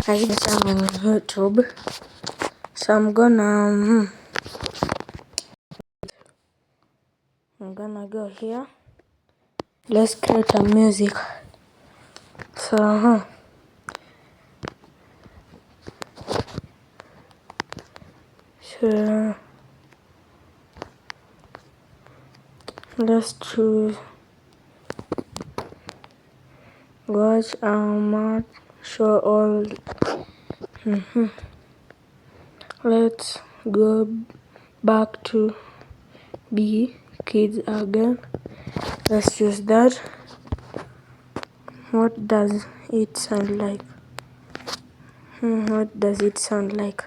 I guess I'm on YouTube, so I'm gonna go here. Let's create a music. So let's choose watch Ahmad show all. Let's go back to be kids again. Let's use that. What does it sound like? What does it sound like?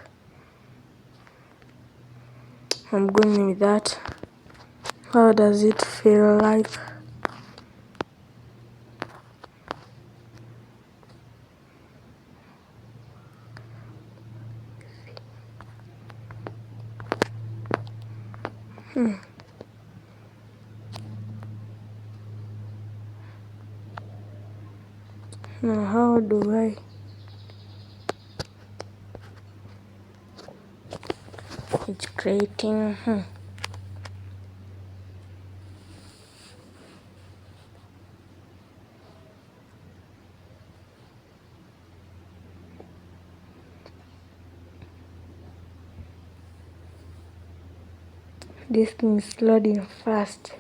I'm going with that. How does it feel like? Now how do I? It's creating. This thing is loading fast.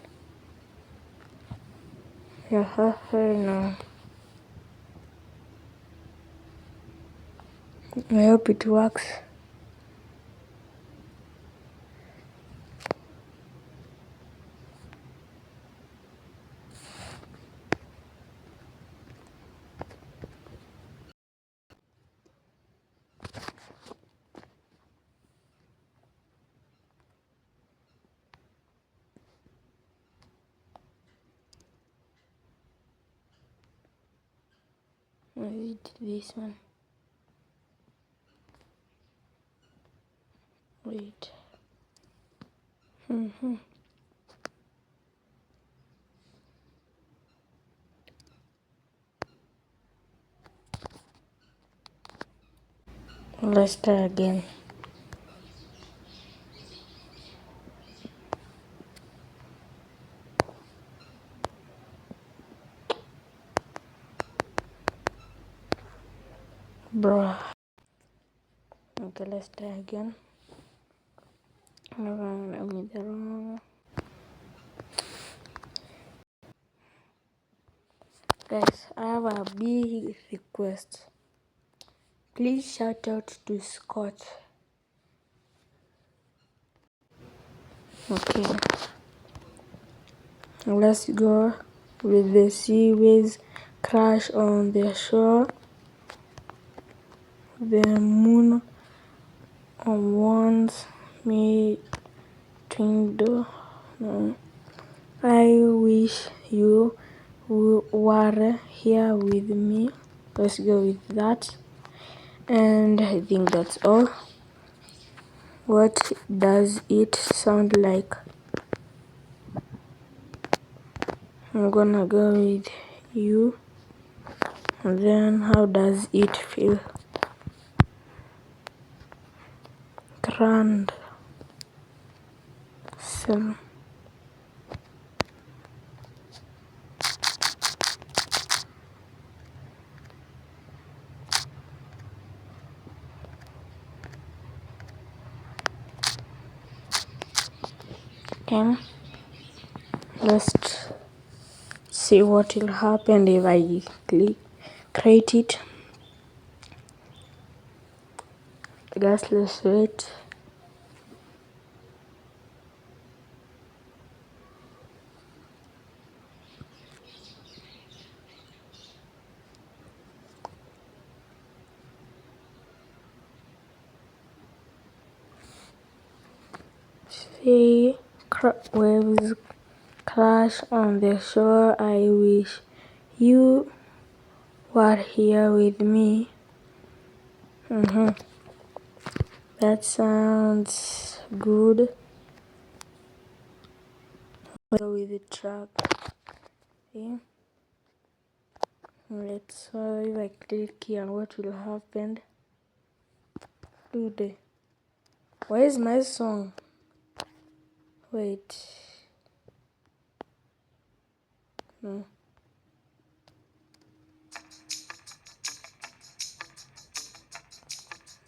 Yeah, halfway now. I hope it works. Maybe this one. Wait. Let's try again. Bruh. Okay, let's try again. Let me the wrong. Guys, I have a big request. Please shout out to Scott. Okay. Let's go with the sea waves crash on the shore. The moon warns me twinkle. I wish you were here with me. Let's go with that. And I think that's all. What does it sound like? I'm gonna go with you. And then how does it feel? Grand. So okay. Let's see what will happen if I create it. Guys, let's wait. See waves crash on the shore. I wish you were here with me. That sounds good. Go with the track. Okay. Wait, so if I click here, what will happen? Dude, where is my song? Wait. No.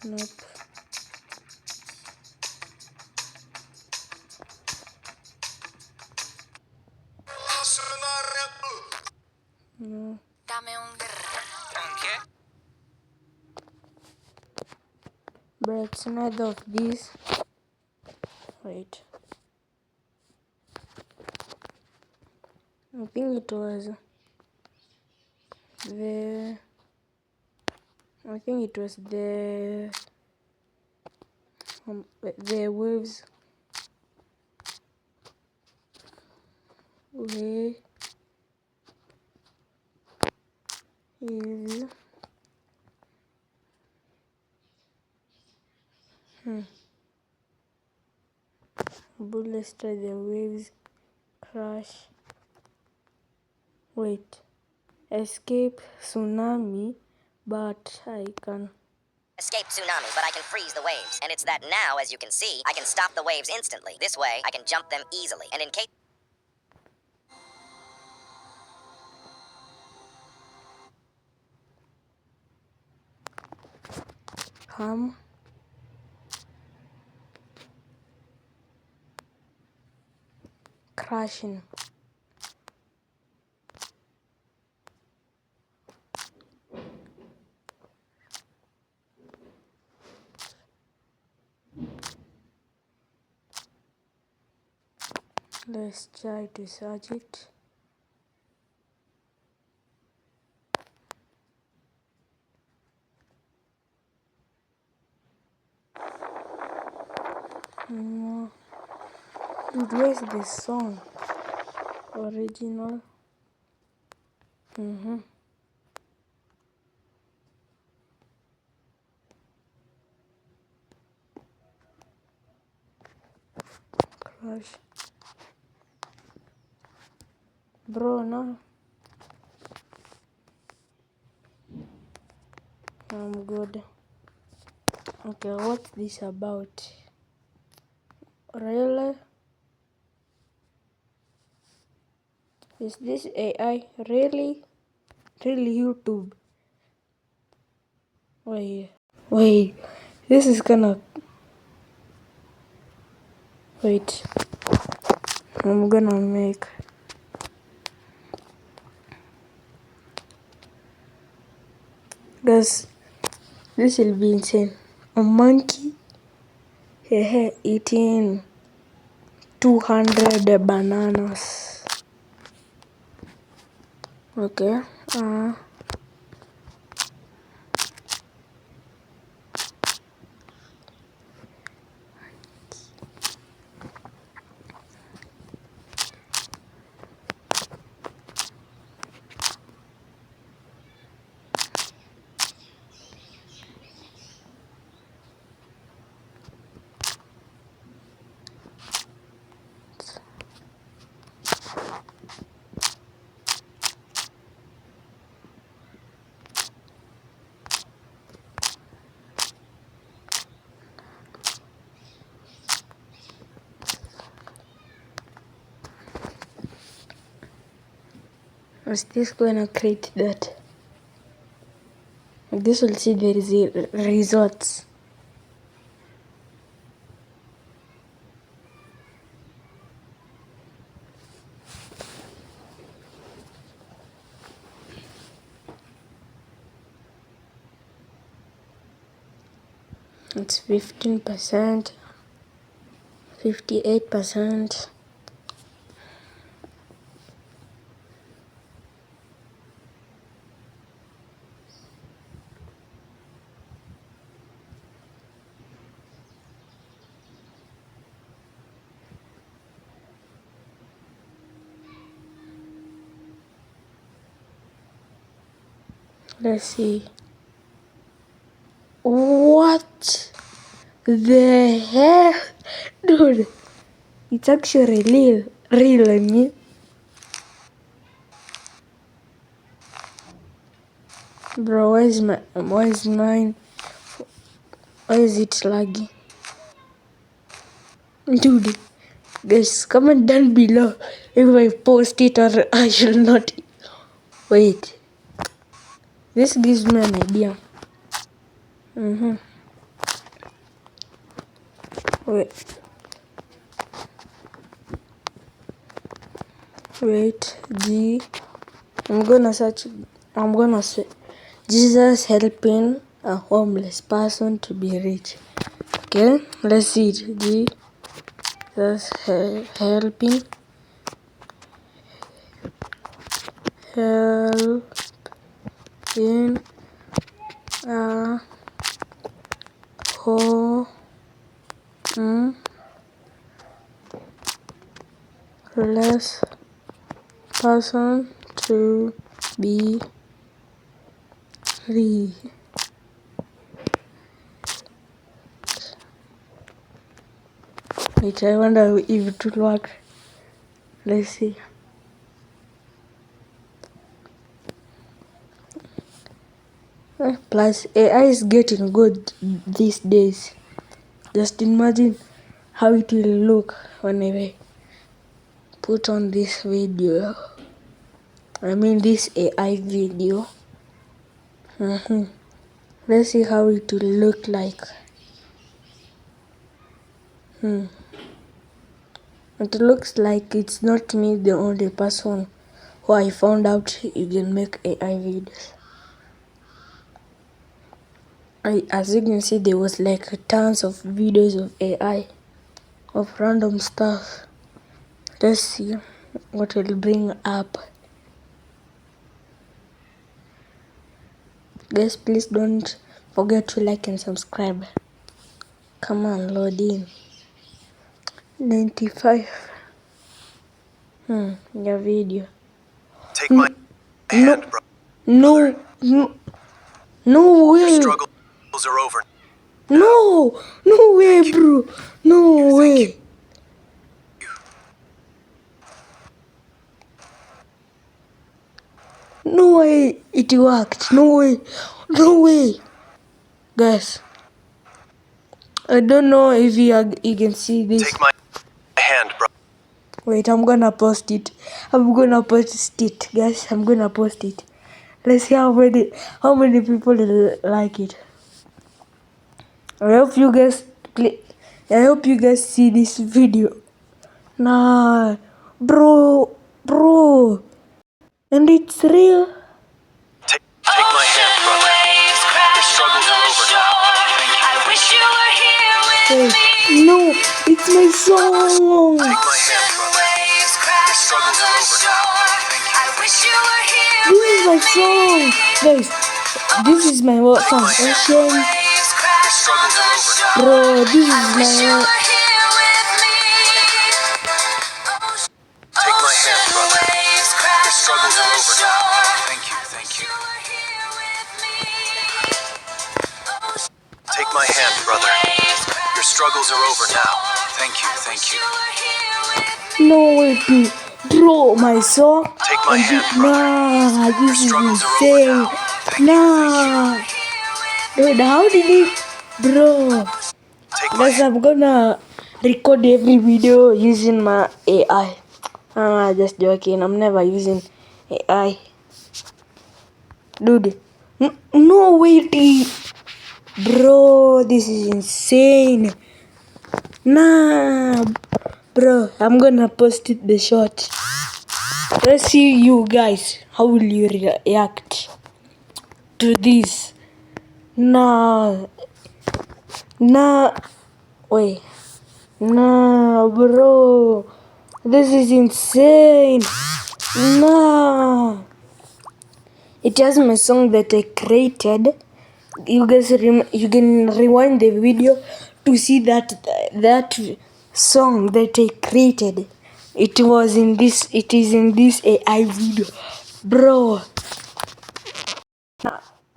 Nope. No. But it's neither of these. Wait. I think it was the. I think it was the waves. Way is bullets try the waves crash. Wait. Escape tsunami, but I can. Escape tsunami, but I can freeze the waves. And it's that now, as you can see, I can stop the waves instantly. This way, I can jump them easily. And in case... Crashing. Let's try to search it. No. Dude, where's this song? Original. Crash. Bro, no. I'm good. Okay, what's this about? Really? Is this AI? Really? Really YouTube? Wait. This is gonna... Wait. I'm gonna make... Guys, this will be insane. A monkey eating 200 bananas. Okay. Is this gonna create that? This will see the results. It's 15%, 58%. Let's see. What the hell? Dude, it's actually real, I mean. Bro, why is mine? Why is it laggy? Dude, guys, comment down below if I post it or I should not. Wait, this gives me an idea. Wait, I'm gonna say Jesus helping a homeless person to be rich. Okay, let's see it. Jesus helping a homeless person to be rich. Wait, I wonder if it will work. Let's see. Plus, AI is getting good these days. Just imagine how it will look when I put on this video. I mean this AI video. Let's see how it will look like. It looks like it's not me the only person who I found out you can make AI videos. As you can see, there was like tons of videos of AI, of random stuff. Let's see what will bring up. Guys, please don't forget to like and subscribe. Come on, load in. 95. Your video. Take my hand, bro. No way. Your struggles are over. No way, bro. No way. No way it worked. No way. Guys, I don't know if you can see this. Take my hand, bro. Wait, I'm gonna post it. Guys. I'm gonna post it. Let's see how many people like it. I hope you guys see this video. Nah, bro, and it's real. Take my hand, brother. Your struggles are over now. Wait, no, it's my song. Take my hand, brother. Your struggles are over now. This is my song, guys. This is my song. Your struggles are over now. Bro, this is my Take my hand, brother. Your struggles are over now. Thank you. Take my hand, brother. Your struggles are over now. Thank you. no way, bro. My song. Take my hand, brother. Nah, this is struggles are over insane. now. Nah, dude, how did it, bro? Take my Guys, hand. I'm gonna record every video using my AI. Just joking. I'm never using AI. Dude, no way, bro. This is insane. Nah, bro. I'm gonna post it the shot. Let's see you guys. How will you react to this? Nah, wait. Nah, bro. This is insane. Nah. It has my song that I created. You guys, you can rewind the video to see that song that I created. It is in this AI video, bro.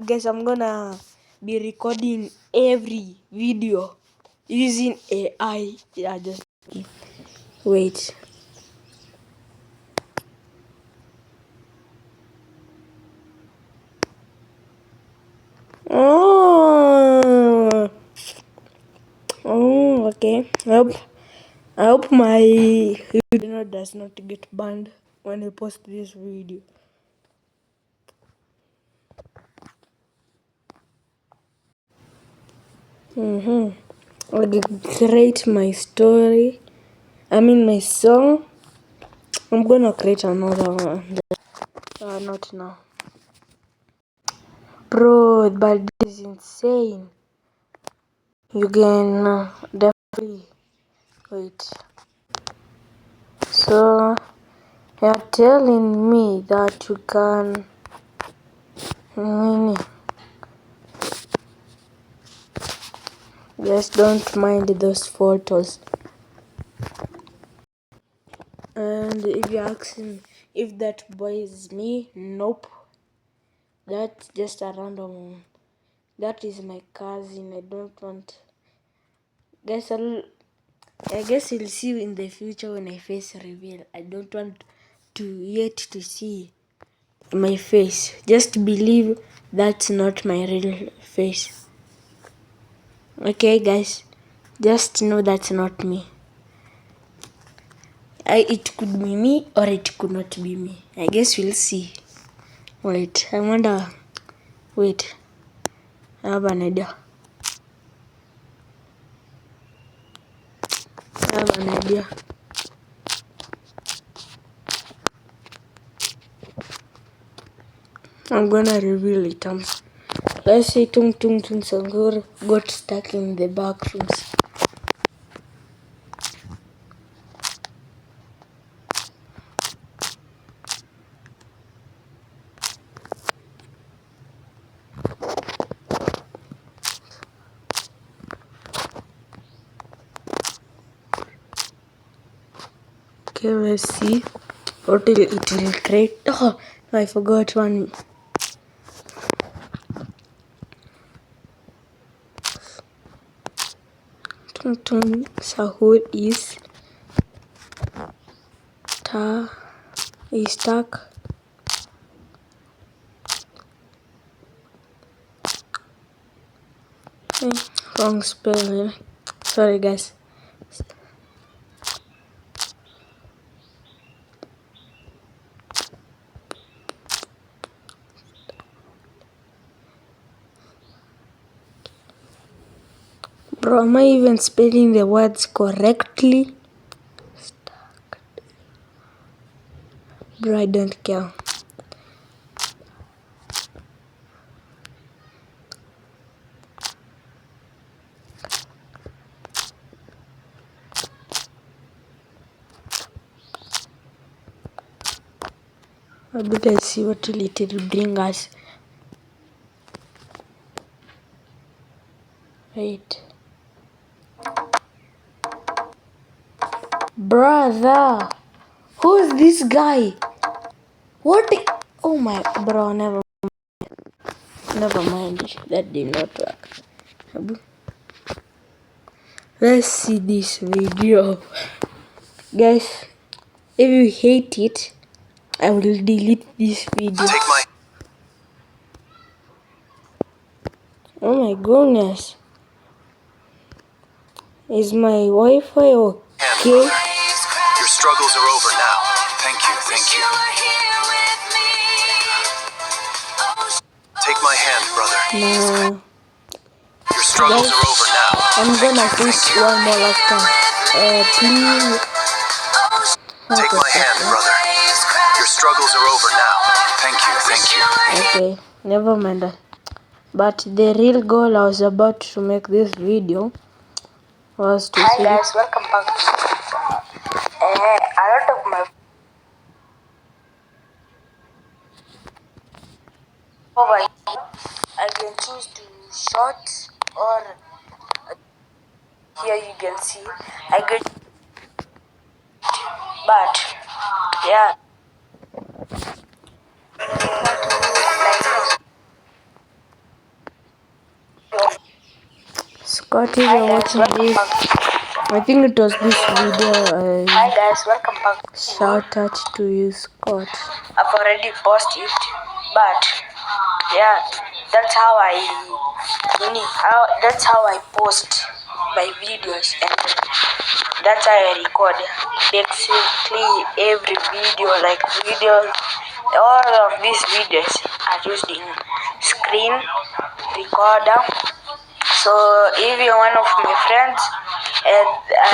Guys, I'm gonna be recording every video using AI. Yeah, just wait. Oh, okay. I hope my video does not get banned when I post this video. I did create my story. My song. I'm gonna create another one. Not now. Bro, but this is insane. You can definitely wait. So you're telling me that you can just don't mind those photos. And if you're asking if that boy is me, nope. That's just a random one. That is my cousin. I don't want. Guys, I guess you'll see in the future when I face reveal. I don't want to yet to see my face. Just believe that's not my real face. Okay, guys, just know that's not me. It could be me or it could not be me. I guess we'll see. Wait, I wonder. Wait, I have an idea. I'm gonna reveal it. Let's say Tung Tung Tung Sangur got stuck in the back rooms. Okay, let's see what it will create. Oh, I forgot one. Tung Tung Sahur is stuck. Wrong spelling. Sorry, guys. Bro, am I even spelling the words correctly? Bro, I don't care. Let's see what it will bring us. Wait. Brother, who's this guy? What? Oh my, bro, never mind. That did not work. Let's see this video. Guys, if you hate it, I will delete this video. Oh my goodness. Is my Wi-Fi okay? Your struggles are over now. Thank you. Take my hand, brother. No. Your struggles are over now. I'm gonna push one more last time. Please. Take my hand, brother. Your struggles are over now. Thank you. Okay, never mind. But the real goal I was about to make this video was to Hi guys, welcome back to a lot of my over here. I can choose to short or here you can see I get, but yeah. Scotty, you're watching this. I think it was this video. Hi guys, welcome back. Shout out to you, Scott. I've already posted it, but yeah, that's how I That's how I post my videos, and that's how I record. Basically, every video, like videos, all of these videos are using screen recorder. So if you're one of my friends,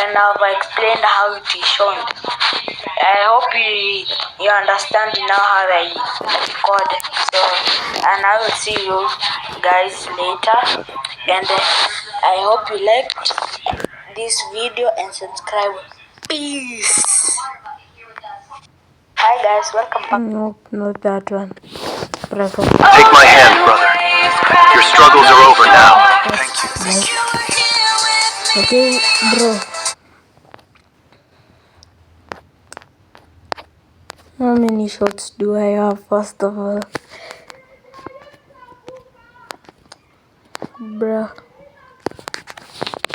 and I've explained how it is shown, I hope you understand now how I record. So, and I will see you guys later, and I hope you liked this video and subscribe. Peace. Hi guys, welcome back. Nope, not that one. Take my hand, brother. Your struggles are over now. Thank you. Thank you. Okay, bro. How many shots do I have, first of all? Bro.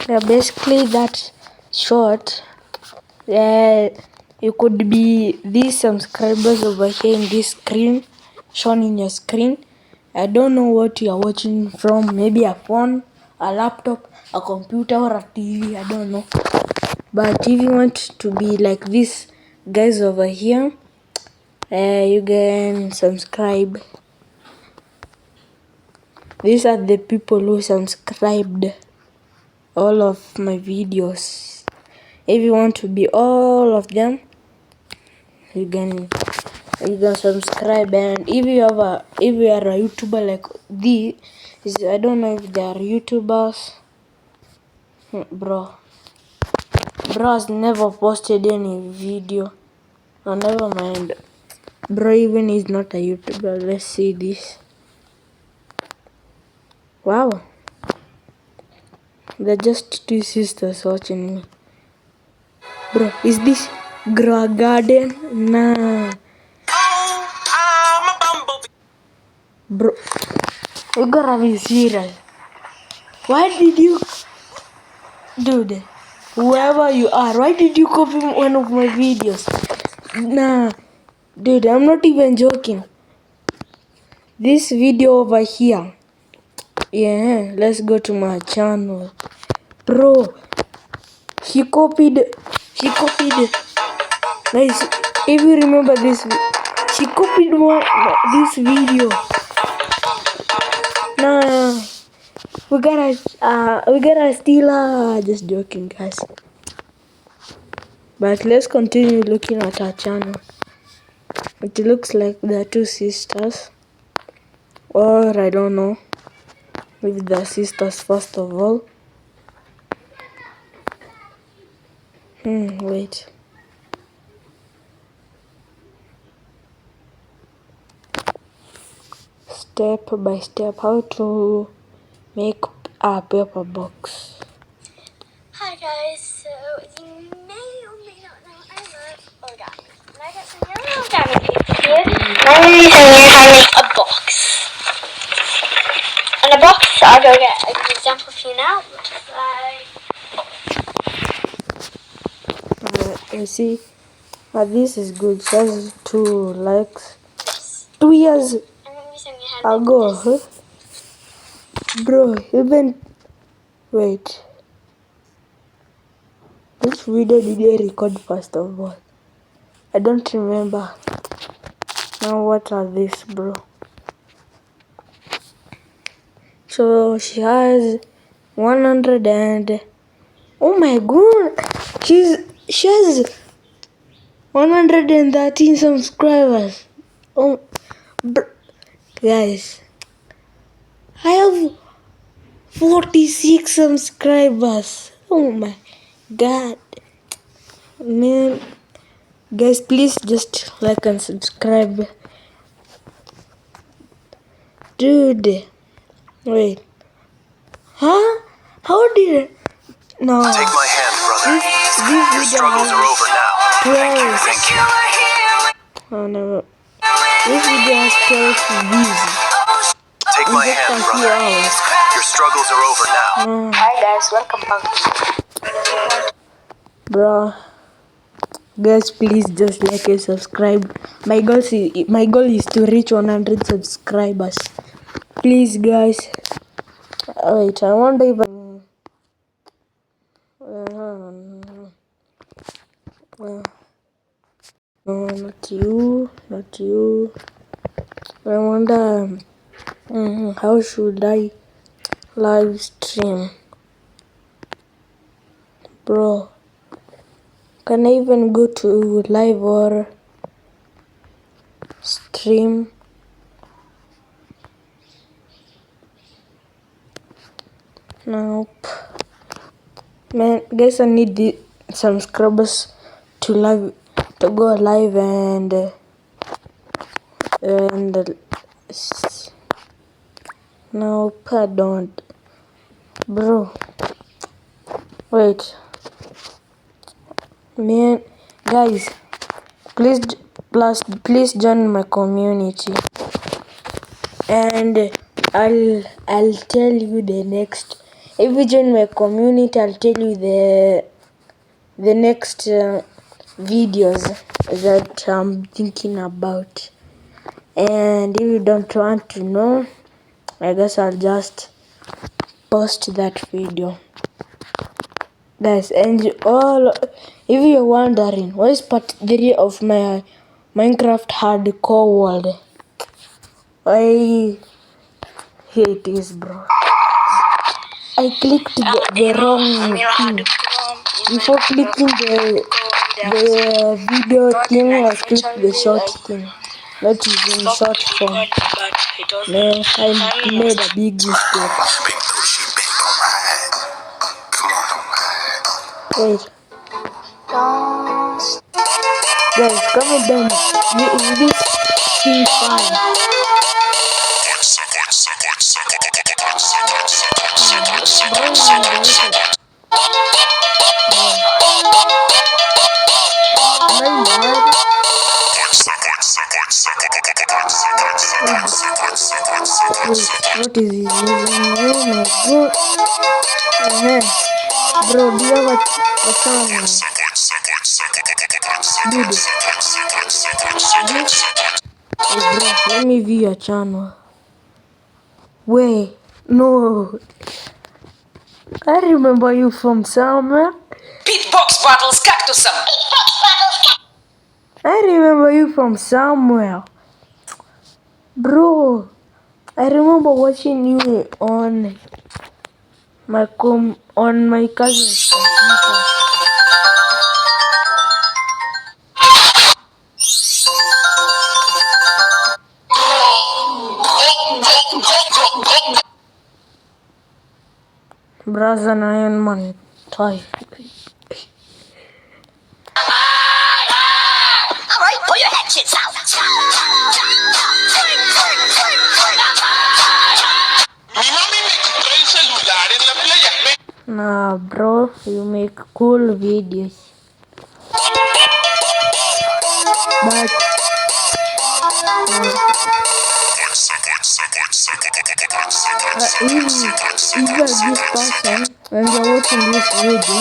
Yeah, basically that shot, you could be these subscribers over here in this screen, shown in your screen. I don't know what you are watching from, maybe a phone, a laptop, a computer, or a TV, I don't know. But if you want to be like these guys over here, you can subscribe. These are the people who subscribed all of my videos. If you want to be all of them, you can subscribe. And if you are a YouTuber like these, I don't know if they are YouTubers. Bro has never posted any video. Oh, never mind. Bro even is not a YouTuber. Let's see this. Wow, they're just two sisters watching me. Bro, is this Grow a Garden? Nah. Bro, you gotta be serious. Why did you, dude, whoever you are, why did you copy one of my videos? Nah, dude, I'm not even joking. This video over here. Yeah, let's go to my channel. Bro, she copied. Guys, if you remember this, she copied this video. Nah, we gotta steal her. Just joking, guys. But let's continue looking at her channel. It looks like they're two sisters, or I don't know if they're sisters first of all. Wait. Step by step, how to make a paper box. Hi guys, so you may or may not know I love origami. And I got some yellow origami paper here. And I'm going to be showing you how to make a box. And a box, I'll go get an example for you now, which is like... You see, this is good. She has 2 likes. 2 years I'm going to be showing you how to make ago, this. huh? Bro, even... Wait. Which video did I record first of all? I don't remember. Now what are these, bro? So she has 100 and... Oh my god! She has 113 subscribers. Oh, guys, I have 46 subscribers. Oh my god, man. Guys, please just like and subscribe. Dude, wait. Huh? How did... No. Take my hand, brother. This Your struggles are over now. Thank you. Thank you. Oh no. This video has 12 views. Take my Just hand, a few brother. hours. Your struggles are over now. Hi guys, welcome back. Bro, guys, please just like and subscribe. My goal is to reach 100 subscribers. Please, guys. Wait, I wonder if not you, not you. I wonder how should I live stream, bro? Can I even go to live or stream? Nope. Man, guys, I need the subscribers to go live and nope, I don't, bro. Wait, man, guys, please join my community, and I'll tell you the next. If you join my community, I'll tell you the next videos that I'm thinking about. And if you don't want to know, I guess I'll just post that video. Guys, and if you're wondering, what is part 3 of my Minecraft hardcore world? Here it is, bro. I clicked the wrong thing. Before clicking the video thing, I clicked the short thing. Not using short form. Man, I made a big mistake. Wait. Guys, comment down. Is this thing fine? What is this? Oh my god. Bro, do you have a channel? Dude. Hey bro, let me view your channel. Wait, no. I remember you from somewhere. Beatbox battles cactusum. I remember you from somewhere. Bro, I remember watching you on my cousin's computer. Brother Nyan Man Thai. Alright, pull your hatchets out. Nah, bro, you make cool videos. But if you're this person and you're watching this video,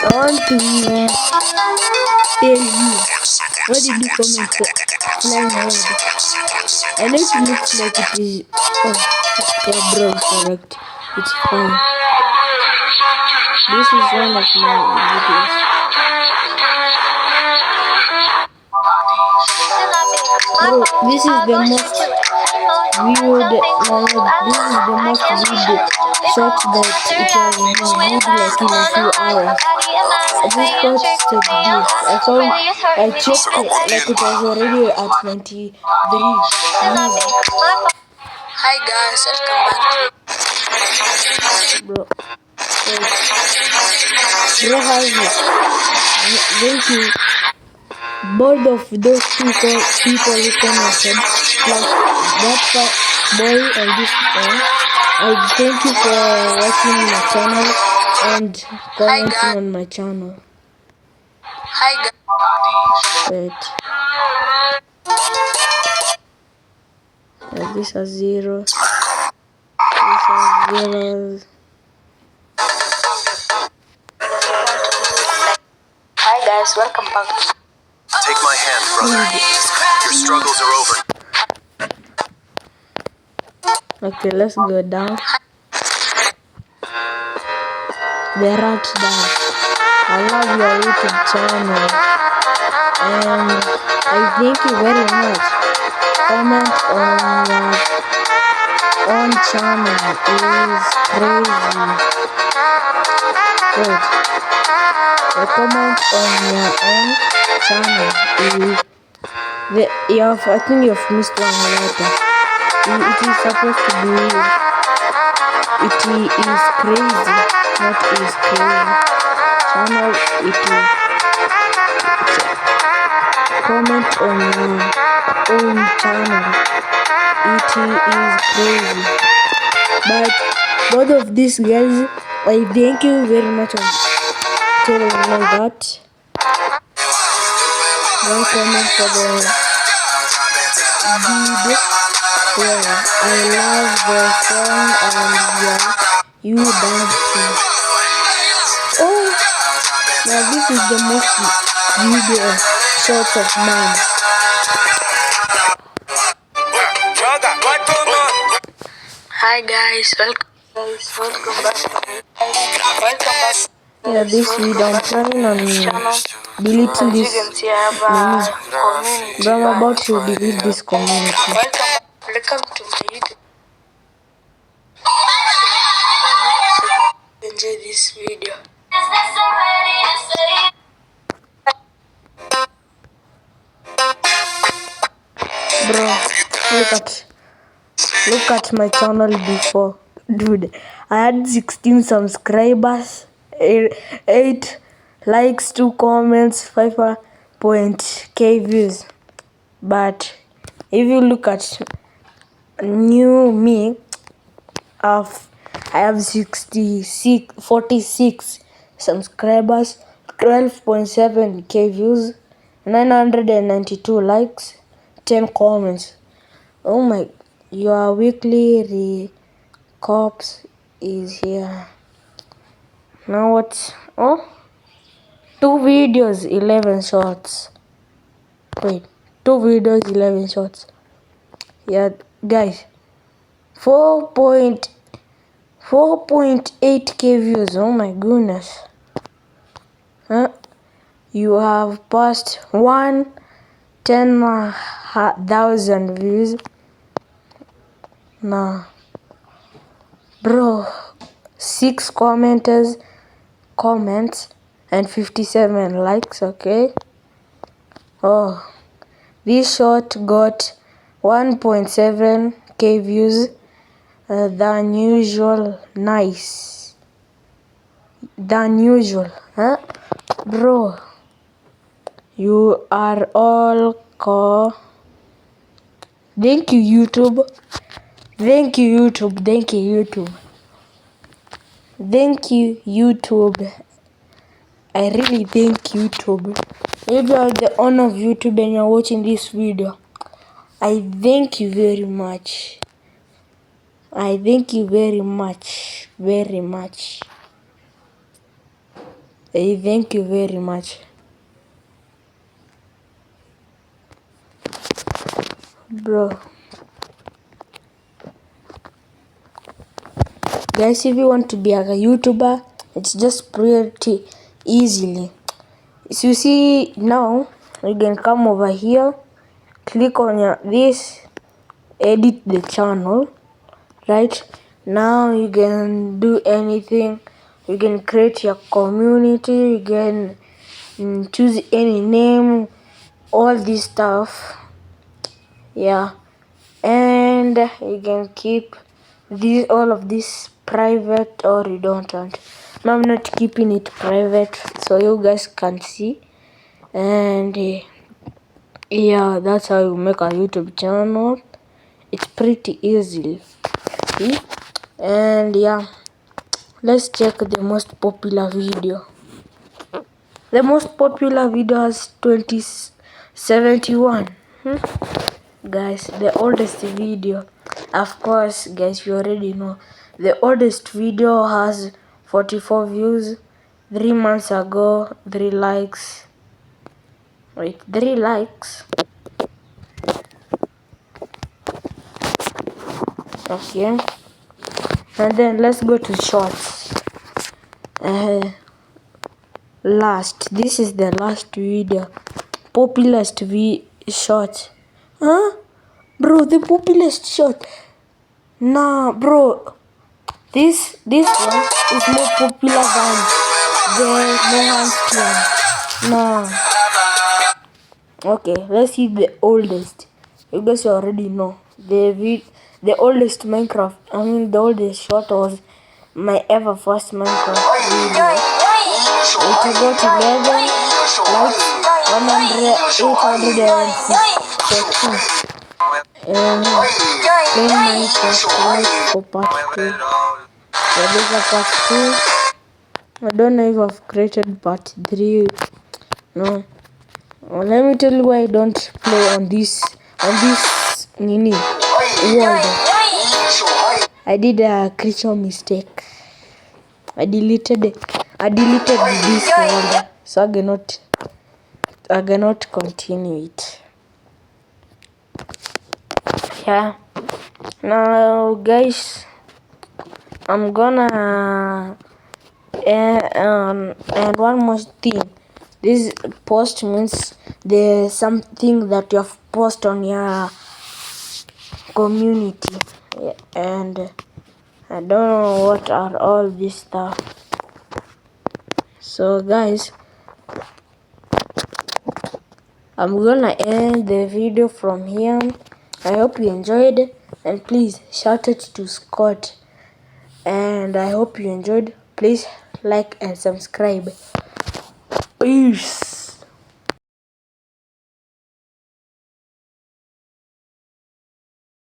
I want to tell you, what did you comment for flying ahead? I know it looks like it is. Oh, yeah, bro, is correct. It's fine. This is one of my videos. Bro, this is the most viewed. This is the most viewed shot that it has been viewed like in a few hours. I just posted this. I checked like it was already at 23 views. Hi guys, welcome back to Bro, bro, how's it? Thank you. Both of those people who commented, plus that boy and this one, I thank you for watching my channel and commenting on my channel. Hi guys. Wait. These are zeros. These are zeros. Hi guys, welcome back. Take my hand, brother. Your struggles are over. Okay, let's go down. The Rat Dance. I love your YouTube channel, and I thank you very much. Comment on your own channel is crazy. Wait, the comment on your own channel is I think you've missed one letter. It is supposed to be it is crazy, not is crazy. Channel it is. Comment on your own channel. It is crazy. But both of these guys, I thank you very much for telling me that. One comment for the video. Yeah, I love the song and you dancing. Oh, now this is the most video shots of mine. Hi guys, welcome back. Yeah, this video I'm planning on deleting As you this. can see, I have a community. But I'm about to delete this community. Welcome to my YouTube. So, enjoy this video. Bro, look at my channel before. Dude, I had 16 subscribers, 8 likes, 2 comments, 5.k views. But if you look at new me, I have 46 subscribers, 12.7k views, 992 likes, 10 comments. Oh my, your weekly cops is here. Now what? Oh, 2 videos, 11 shots. Wait, 2 videos, 11 shots. Yeah, guys, 4.8k views. Oh my goodness. Huh? You have passed 10,000 views. Nah, bro, 6 comments and 57 likes. Okay. Oh, this shot got 1.7k views. The unusual, nice. The unusual, huh? Bro, you are all Thank you, YouTube. Thank you, YouTube. Thank you, YouTube. Thank you, YouTube. I really thank YouTube. If you are the owner of YouTube and you're watching this video, I thank you very much. I thank you very much. Very much. I thank you very much. Bro. Guys, if you want to be a YouTuber, it's just pretty easily. So you see now, you can come over here, click on this, edit the channel, right? Now you can do anything. You can create your community, you can choose any name, all this stuff. Yeah, and you can keep all of this private, or you don't want. No, I'm not keeping it private so you guys can see. And yeah, that's how you make a YouTube channel. It's pretty easy. See? And yeah, let's check the most popular video. The most popular video has 2071. Guys, the oldest video, of course, guys, you already know, the oldest video has 44 views 3 months ago, 3 likes. Wait, 3 likes. Okay, and then let's go to shorts. This is the last video. Populist shot. Huh? Bro, the populist shot. Nah, bro. This one is more popular than the Mohan's clan. Nah. Okay, let's see the oldest. You guys already know the oldest Minecraft. The oldest shot was my ever first Minecraft video. It got 11 likes, 814. And playing Minecraft live for part 2. So this is part 2. I don't know if I've created part 3. No. Well, let me tell you why I don't play on this world. I did a creature mistake. I deleted this world, so I cannot continue it. Yeah. Now, guys, I'm gonna and one more thing. This post means there's something that you have posted on your community, and I don't know what are all this stuff. So guys, I'm gonna end the video from here. I hope you enjoyed, and please shout it to Scott. And I hope you enjoyed. Please like and subscribe. Peace.